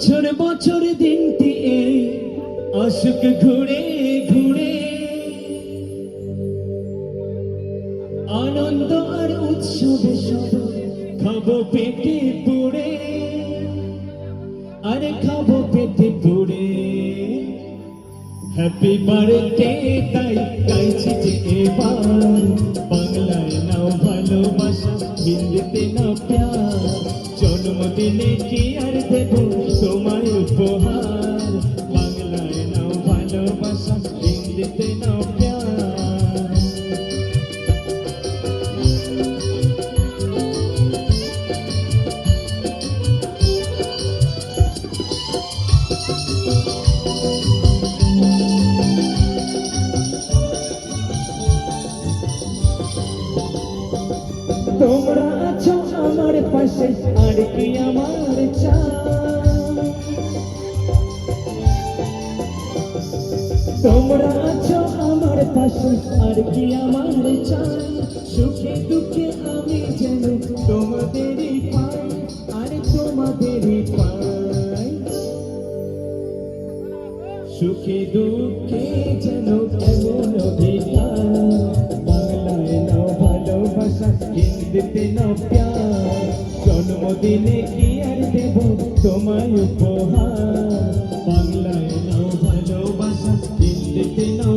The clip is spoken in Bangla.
বছর বছর দিনটি এই আসুক ঘুরে ঘুরে, আনন্দ আর উৎসবে সব খাবো পেটে পুড়ে, আরে খাবো পেটে পুড়ে। হ্যাপি বার্থডে তাই গাইছি যে এবার, বাংলায় নাও ভালোবাসা, হিন্দিতে নাও প্যার। জন্মদিনে কি আর দেব তোমায় উপহার, বাংলায় নাও ভালোবাসা, হিন্দিতে নাও প্যার। তোমরা আছো আমার পাশে, আর কি আমার চাই। তোমরা আছো আমার পাশে, আর কি আমার চাই। সুখে দুঃখে আমি যেন তোমাদেরই পাই, আর তোমাদেরই পাই। সুখে দুঃখে যেন কেমন অধিকার, বাংলায় নাও ভালোবাসা, হিন্দিতে নাও প্যার। জন্মদিনে কি আর দেব তোমায় উপহার, বাংলায় নাও ভালোবাসা, হিন্দিতে নাও